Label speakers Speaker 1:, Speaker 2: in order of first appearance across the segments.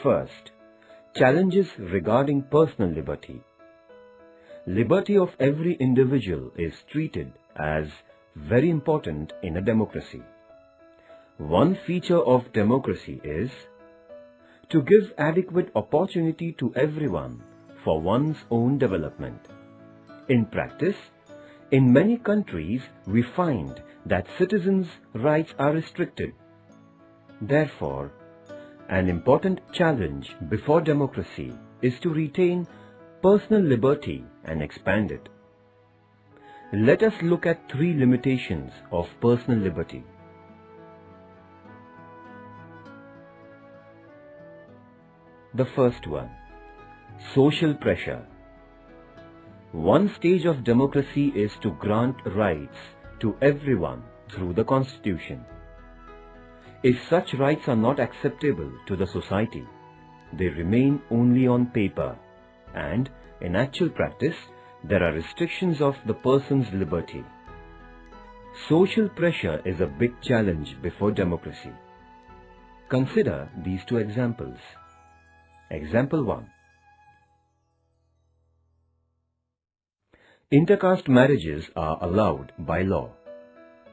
Speaker 1: First, challenges regarding personal liberty. Liberty of every individual is treated as very important in a democracy. One feature of democracy is to give adequate opportunity to everyone for one's own development. In practice, in many countries we find that citizens' rights are restricted. Therefore, an important challenge before democracy is to retain personal liberty and expand it. Let us look at 3 limitations of personal liberty. The first one, social pressure. One stage of democracy is to grant rights to everyone through the Constitution. If such rights are not acceptable to the society, they remain only on paper, and in actual practice, there are restrictions of the person's liberty. Social pressure is a big challenge before democracy. Consider these 2 examples. Example 1. Intercaste marriages are allowed by law,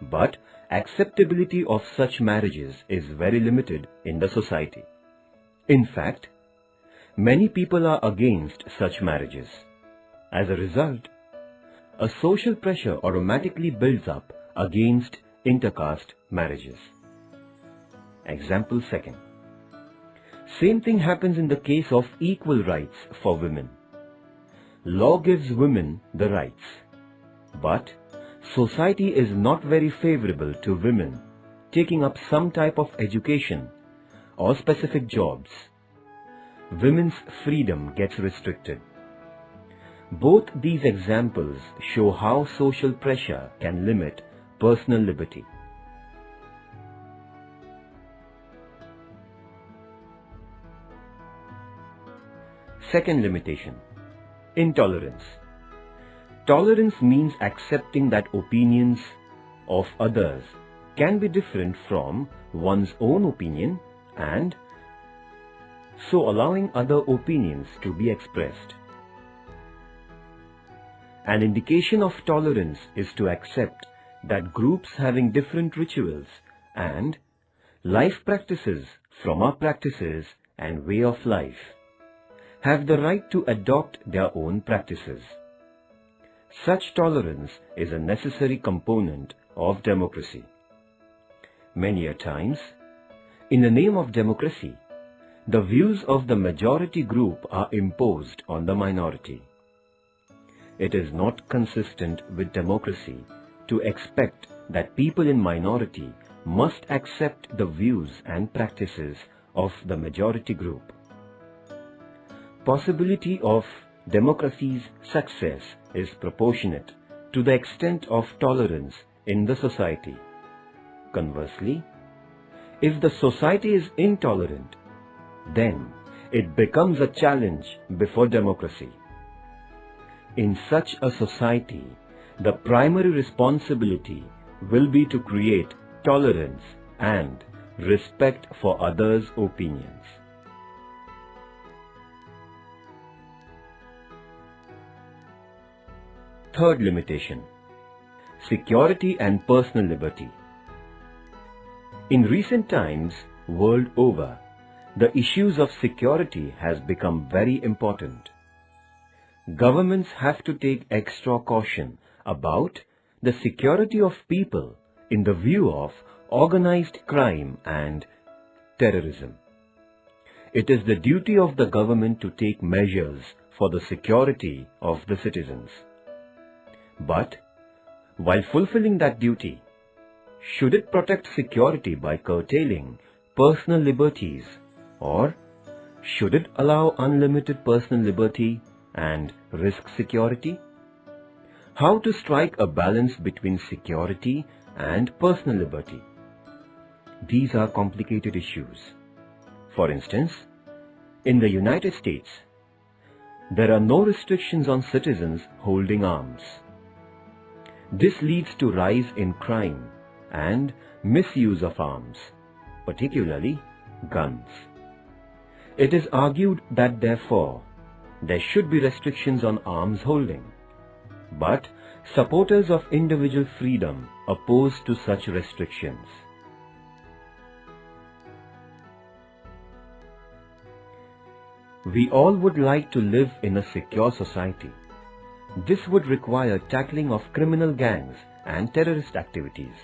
Speaker 1: but acceptability of such marriages is very limited in the society. In fact, many people are against such marriages. As a result, a social pressure automatically builds up against intercaste marriages. Example 2. Same thing happens in the case of equal rights for women. Law gives women the rights, but society is not very favorable to women taking up some type of education or specific jobs. Women's freedom gets restricted. Both these examples show how social pressure can limit personal liberty. Second limitation, intolerance. Tolerance means accepting that opinions of others can be different from one's own opinion and so allowing other opinions to be expressed. An indication of tolerance is to accept that groups having different rituals and life practices from our practices and way of life have the right to adopt their own practices. Such tolerance is a necessary component of democracy. Many a times, in the name of democracy, the views of the majority group are imposed on the minority. It is not consistent with democracy to expect that people in minority must accept the views and practices of the majority group. Possibility of democracy's success is proportionate to the extent of tolerance in the society. Conversely, if the society is intolerant, then it becomes a challenge before democracy. In such a society, the primary responsibility will be to create tolerance and respect for others' opinions. Third limitation, security and personal liberty. In recent times, world over, the issues of security has become very important. Governments have to take extra caution about the security of people in the view of organized crime and terrorism. It is the duty of the government to take measures for the security of the citizens. But, while fulfilling that duty, should it protect security by curtailing personal liberties, or should it allow unlimited personal liberty and risk security? How to strike a balance between security and personal liberty? These are complicated issues. For instance, in the United States, there are no restrictions on citizens holding arms. This leads to rise in crime and misuse of arms, particularly guns. It is argued that therefore there should be restrictions on arms holding, but supporters of individual freedom oppose to such restrictions. We all would like to live in a secure society. This would require tackling of criminal gangs and terrorist activities.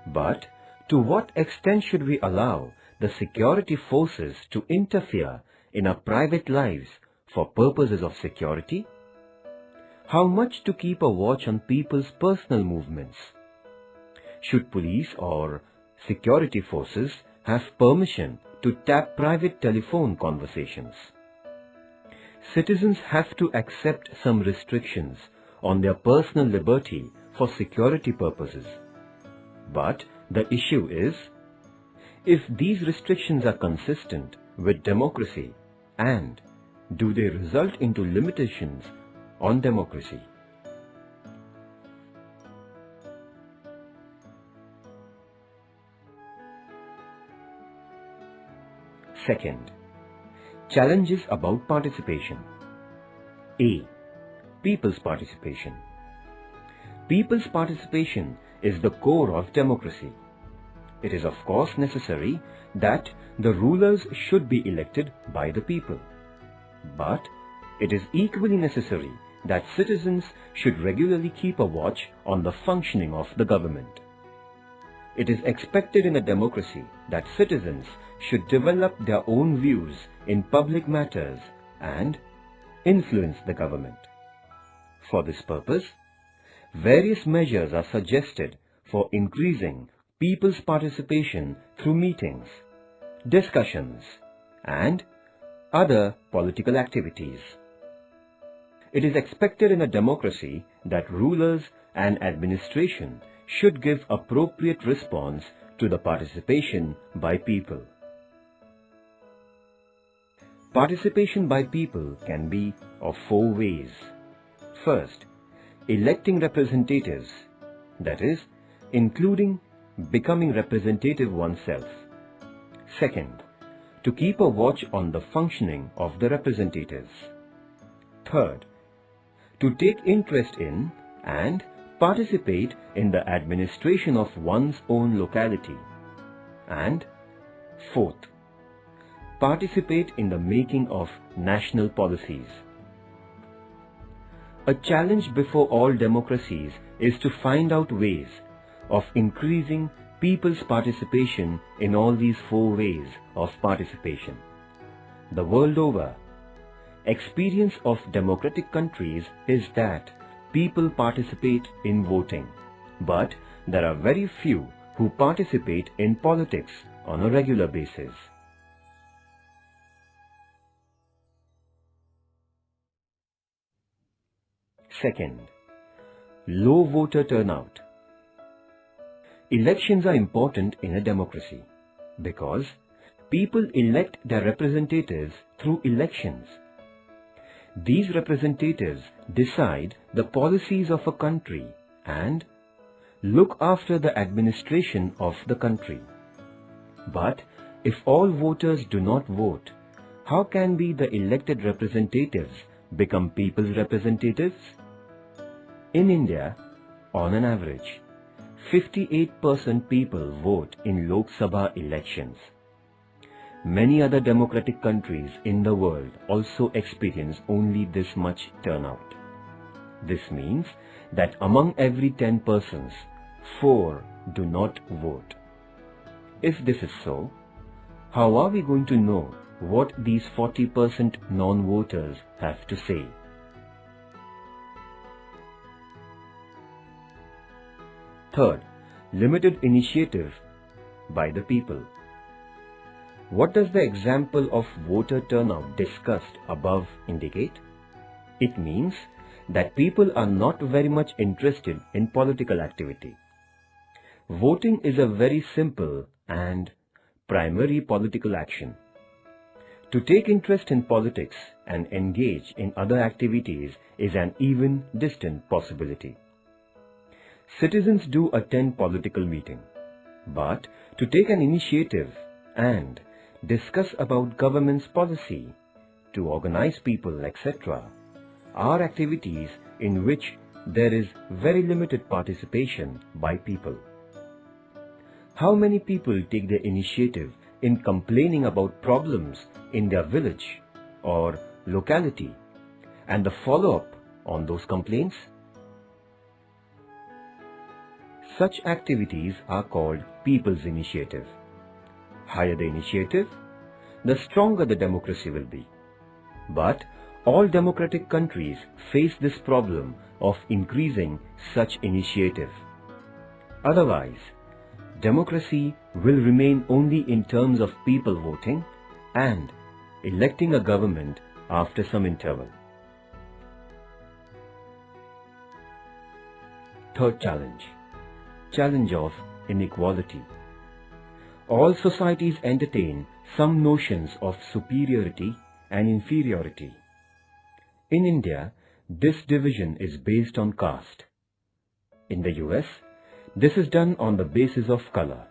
Speaker 1: But to what extent should we allow the security forces to interfere in our private lives for purposes of security? How much to keep a watch on people's personal movements? Should police or security forces have permission to tap private telephone conversations? Citizens have to accept some restrictions on their personal liberty for security purposes. But the issue is, if these restrictions are consistent with democracy, and do they result into limitations on democracy? Second, challenges about participation. A. People's participation. People's participation is the core of democracy. It is of course necessary that the rulers should be elected by the people. But it is equally necessary that citizens should regularly keep a watch on the functioning of the government. It is expected in a democracy that citizens should develop their own views in public matters and influence the government. For this purpose, various measures are suggested for increasing people's participation through meetings, discussions, and other political activities. It is expected in a democracy that rulers and administration should give appropriate response to the participation by people. Participation by people can be of four ways. First, electing representatives, that is, including becoming representative oneself. Second, to keep a watch on the functioning of the representatives. Third, to take interest in and participate in the administration of one's own locality. And fourth, participate in the making of national policies. A challenge before all democracies is to find out ways of increasing people's participation in all these four ways of participation. The world over, experience of democratic countries is that people participate in voting, but there are very few who participate in politics on a regular basis. Second, low voter turnout. Elections are important in a democracy because people elect their representatives through elections. These representatives decide the policies of a country and look after the administration of the country. But if all voters do not vote, how can be the elected representatives become people's representatives? In India, on an average, 58% people vote in Lok Sabha elections. Many other democratic countries in the world also experience only this much turnout. This means that among every 10 persons, 4 do not vote. If this is so, how are we going to know what these 40% non-voters have to say? Third, limited initiative by the people. What does the example of voter turnout discussed above indicate? It means that people are not very much interested in political activity. Voting is a very simple and primary political action. To take interest in politics and engage in other activities is an even distant possibility. Citizens do attend political meeting, but to take an initiative and discuss about government's policy, to organize people, etc., are activities in which there is very limited participation by people. How many people take the initiative in complaining about problems in their village or locality and the follow-up on those complaints? Such activities are called people's initiative. Higher the initiative, the stronger the democracy will be. But all democratic countries face this problem of increasing such initiative. Otherwise, democracy will remain only in terms of people voting and electing a government after some interval. Third challenge. Challenge of inequality. All societies entertain some notions of superiority and inferiority. In India, this division is based on caste. In the US, this is done on the basis of color.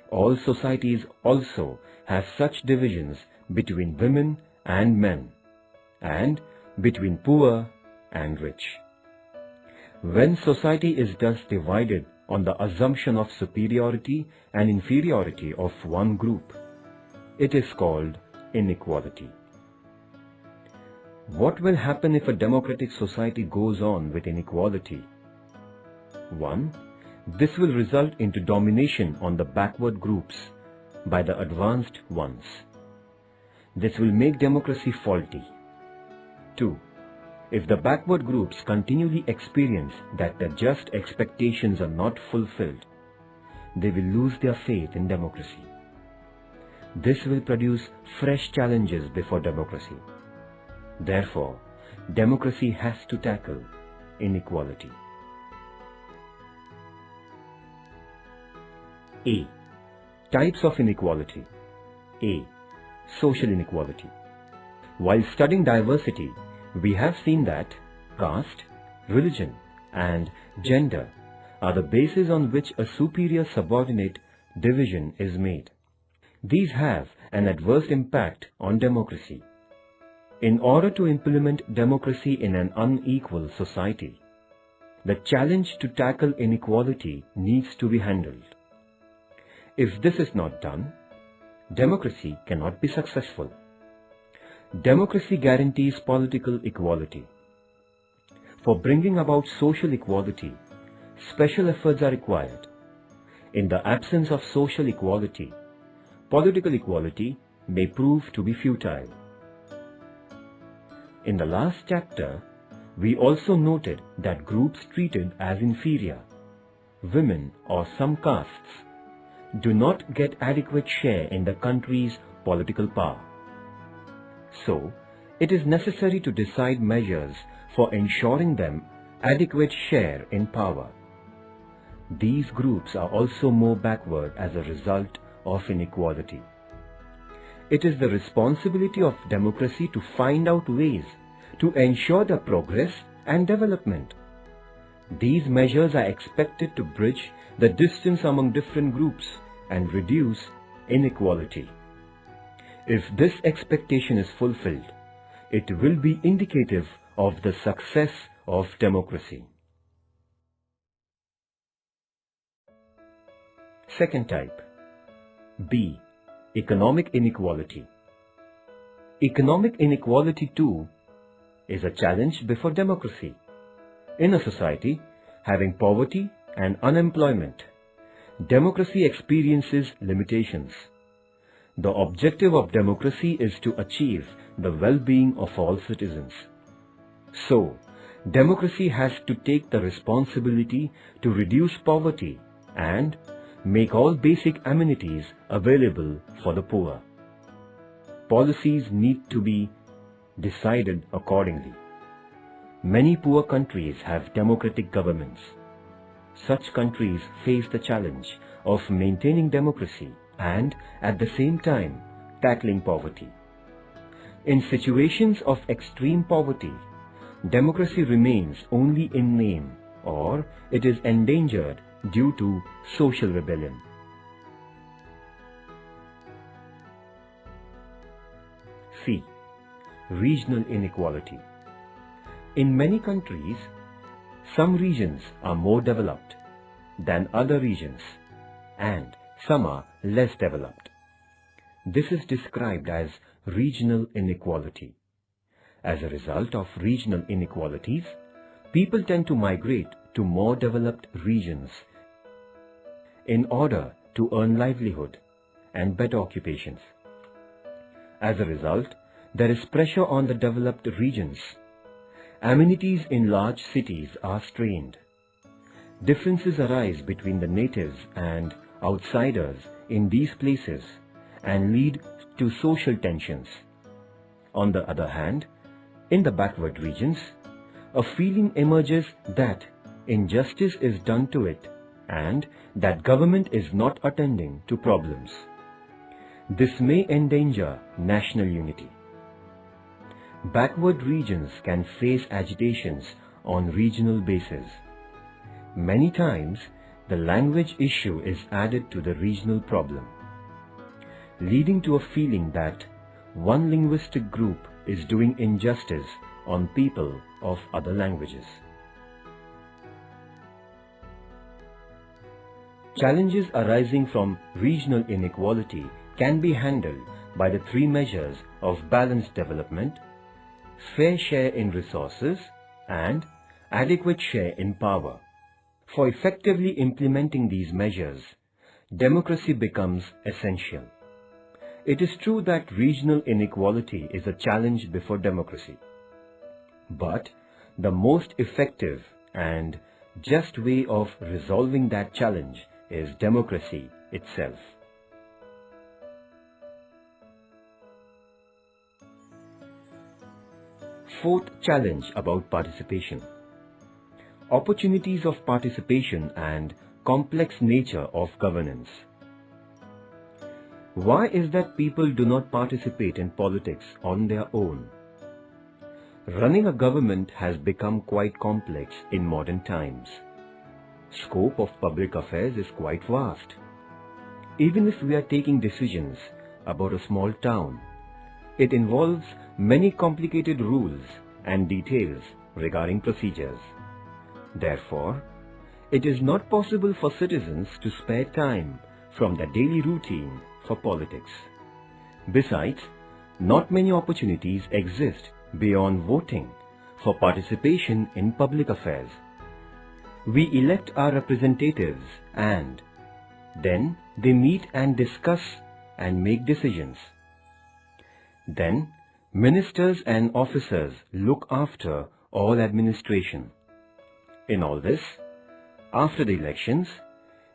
Speaker 1: All societies also have such divisions between women and men, and between poor and rich. When society is thus divided on the assumption of superiority and inferiority of one group, it is called inequality. What will happen if a democratic society goes on with inequality? 1. This will result into domination on the backward groups by the advanced ones. This will make democracy faulty. 2. If the backward groups continually experience that their just expectations are not fulfilled, they will lose their faith in democracy. This will produce fresh challenges before democracy. Therefore, democracy has to tackle inequality. A. Types of inequality. A. Social inequality. While studying diversity, we have seen that caste, religion, and gender are the bases on which a superior-subordinate division is made. These have an adverse impact on democracy. In order to implement democracy in an unequal society, the challenge to tackle inequality needs to be handled. If this is not done, democracy cannot be successful. Democracy guarantees political equality. For bringing about social equality, special efforts are required. In the absence of social equality, political equality may prove to be futile. In the last chapter, we also noted that groups treated as inferior, women or some castes, do not get adequate share in the country's political power. So, it is necessary to decide measures for ensuring them adequate share in power. These groups are also more backward as a result of inequality. It is the responsibility of democracy to find out ways to ensure their progress and development. These measures are expected to bridge the distance among different groups and reduce inequality. If this expectation is fulfilled, it will be indicative of the success of democracy. Second type. B. Economic inequality. Economic inequality too is a challenge before democracy. In a society having poverty and unemployment, democracy experiences limitations. The objective of democracy is to achieve the well-being of all citizens. So, democracy has to take the responsibility to reduce poverty and make all basic amenities available for the poor. Policies need to be decided accordingly. Many poor countries have democratic governments. Such countries face the challenge of maintaining democracy and at the same time tackling poverty. In situations of extreme poverty, democracy remains only in name, or it is endangered due to social rebellion. C. Regional inequality. In many countries, some regions are more developed than other regions and some are less developed. This is described as regional inequality. As a result of regional inequalities, people tend to migrate to more developed regions in order to earn livelihood and better occupations. As a result, there is pressure on the developed regions. Amenities in large cities are strained. Differences arise between the natives and outsiders in these places and lead to social tensions. On the other hand, in the backward regions, a feeling emerges that injustice is done to it and that government is not attending to problems. This may endanger national unity. Backward regions can face agitations on regional basis. Many times, the language issue is added to the regional problem, leading to a feeling that one linguistic group is doing injustice on people of other languages. Challenges arising from regional inequality can be handled by the three measures of balanced development, fair share in resources, and adequate share in power. For effectively implementing these measures, democracy becomes essential. It is true that regional inequality is a challenge before democracy. But the most effective and just way of resolving that challenge is democracy itself. Fourth challenge about participation. Opportunities of participation and complex nature of governance. Why is that people do not participate in politics on their own? Running a government has become quite complex in modern times. Scope of public affairs is quite vast. Even if we are taking decisions about a small town, it involves many complicated rules and details regarding procedures. Therefore, it is not possible for citizens to spare time from their daily routine for politics. Besides, not many opportunities exist beyond voting for participation in public affairs. We elect our representatives and then they meet and discuss and make decisions. Then, ministers and officers look after all administration. In all this, after the elections,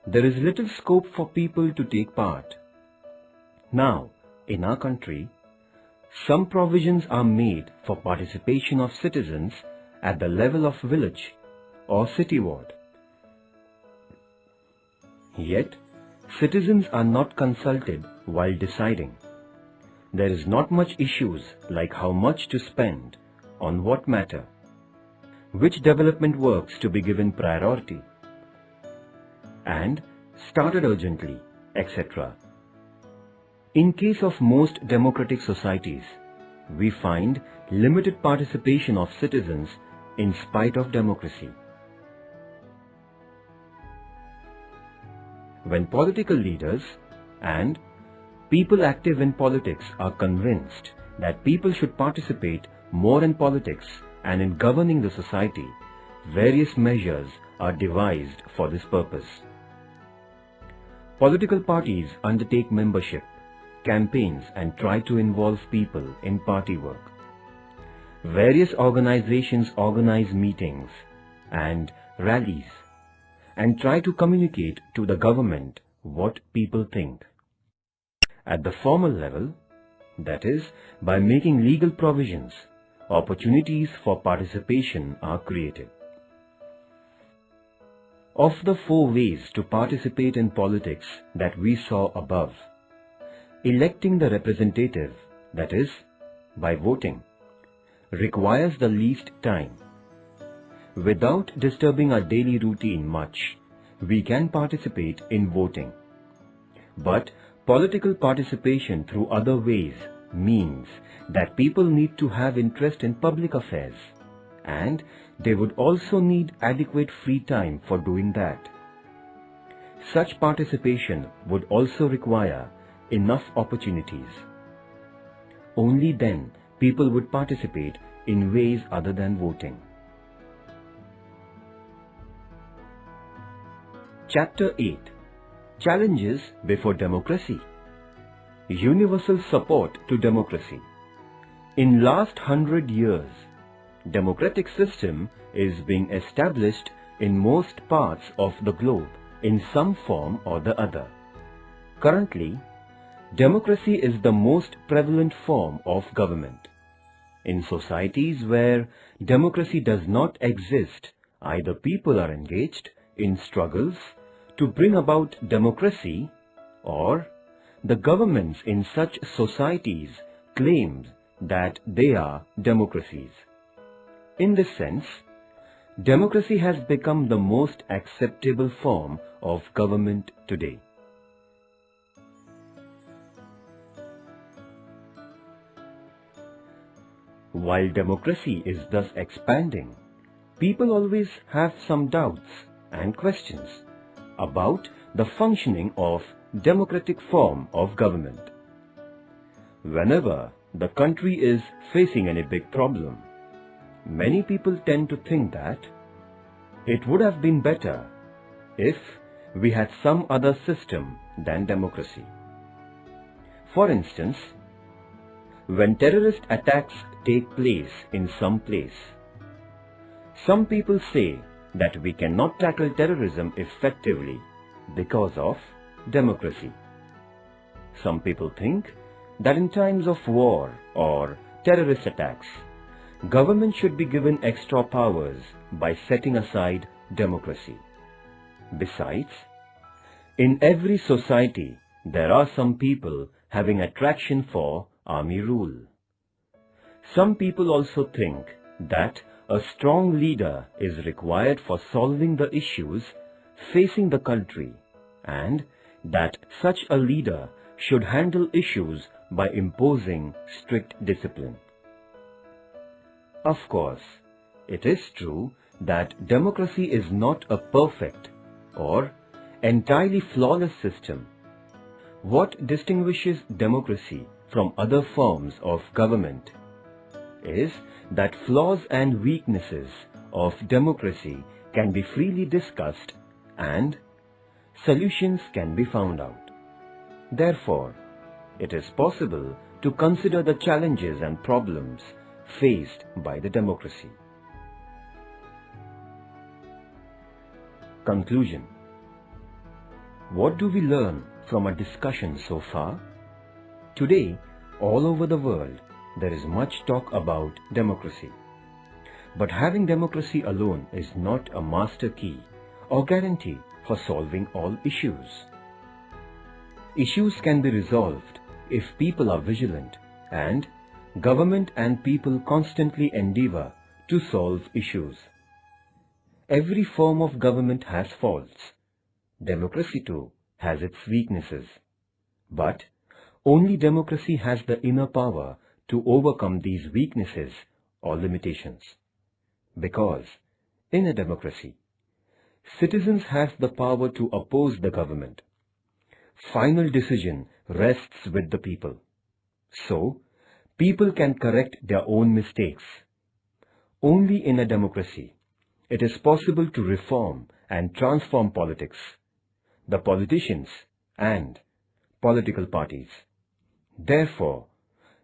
Speaker 1: there is little scope for people to take part. Now, in our country, some provisions are made for participation of citizens at the level of village or city ward. Yet, citizens are not consulted while deciding. There is not much issues like how much to spend, on what matter, which development works to be given priority, and started urgently, etc. In case of most democratic societies, we find limited participation of citizens in spite of democracy. When political leaders and people active in politics are convinced that people should participate more in politics and in governing the society, various measures are devised for this purpose. Political parties undertake membership, campaigns and try to involve people in party work. Various organizations organize meetings and rallies and try to communicate to the government what people think. At the formal level, that is, by making legal provisions, opportunities for participation are created. Of the four ways to participate in politics that we saw above, electing the representative, that is, by voting, requires the least time. Without disturbing our daily routine much, we can participate in voting. But political participation through other ways means that people need to have interest in public affairs, and they would also need adequate free time for doing that. Such participation would also require enough opportunities. Only then people would participate in ways other than voting. Chapter 8. Challenges before democracy. Universal support to democracy. In last 100 years, democratic system is being established in most parts of the globe in some form or the other. Currently, democracy is the most prevalent form of government. In societies where democracy does not exist, either people are engaged in struggles to bring about democracy, or the governments in such societies claim that they are democracies. In this sense, democracy has become the most acceptable form of government today. While democracy is thus expanding, people always have some doubts and questions about the functioning of democratic form of government. Whenever the country is facing any big problem, many people tend to think that it would have been better if we had some other system than democracy. For instance, when terrorist attacks take place in some place, some people say that we cannot tackle terrorism effectively because of democracy. Some people think that in times of war or terrorist attacks, government should be given extra powers by setting aside democracy. Besides, in every society, there are some people having attraction for army rule. Some people also think that a strong leader is required for solving the issues facing the country, and that such a leader should handle issues by imposing strict discipline. Of course, it is true that democracy is not a perfect or entirely flawless system. What distinguishes democracy from other forms of government is that flaws and weaknesses of democracy can be freely discussed and solutions can be found out. Therefore, it is possible to consider the challenges and problems faced by the democracy. Conclusion. What do we learn from our discussion so far? Today, all over the world, there is much talk about democracy. But having democracy alone is not a master key or guarantee for solving all issues. Issues can be resolved if people are vigilant, and government and people constantly endeavor to solve issues. Every form of government has faults. Democracy too has its weaknesses. But only democracy has the inner power to overcome these weaknesses or limitations. Because in a democracy, citizens have the power to oppose the government. Final decision rests with the people. So, people can correct their own mistakes. Only in a democracy, it is possible to reform and transform politics, the politicians and political parties. Therefore,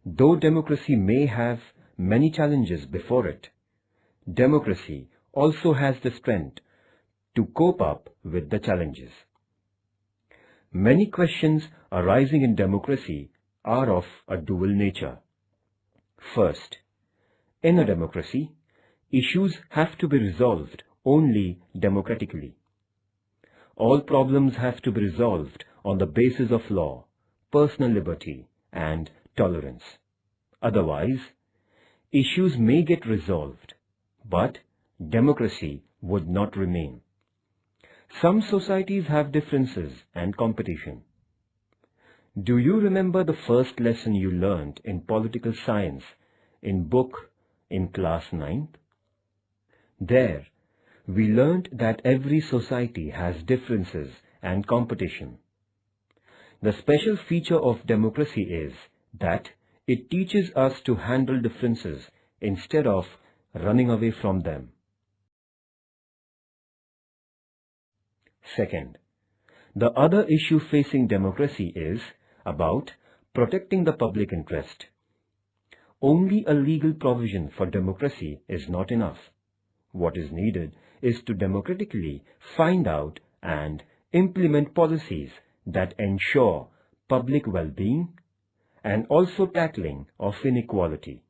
Speaker 1: though democracy may have many challenges before it, democracy also has the strength to cope up with the challenges. Many questions arising in democracy are of a dual nature. First, in a democracy, issues have to be resolved only democratically. All problems have to be resolved on the basis of law, personal liberty, and tolerance. Otherwise, issues may get resolved, but democracy would not remain. Some societies have differences and competition. Do you remember the first lesson you learned in political science in book in class 9th? There, we learned that every society has differences and competition. The special feature of democracy is that it teaches us to handle differences instead of running away from them. Second, the other issue facing democracy is about protecting the public interest. Only a legal provision for democracy is not enough. What is needed is to democratically find out and implement policies that ensure public well-being and also tackling of inequality.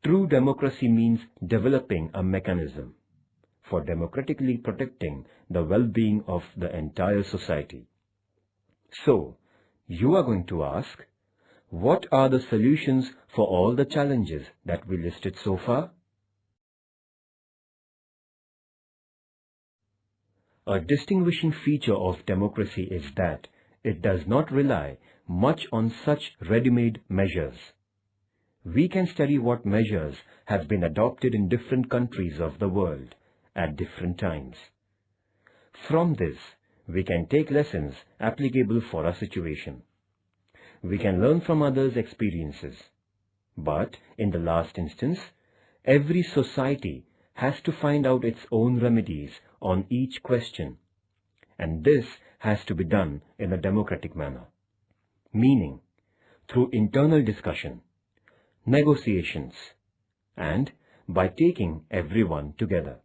Speaker 1: True democracy means developing a mechanism for democratically protecting the well-being of the entire society. So, you are going to ask, what are the solutions for all the challenges that we listed so far? A distinguishing feature of democracy is that it does not rely much on such ready-made measures. We can study what measures have been adopted in different countries of the world at different times. From this, we can take lessons applicable for our situation. We can learn from others' experiences. But, in the last instance, every society has to find out its own remedies on each question. And this has to be done in a democratic manner. Meaning, through internal discussion, negotiations, and by taking everyone together.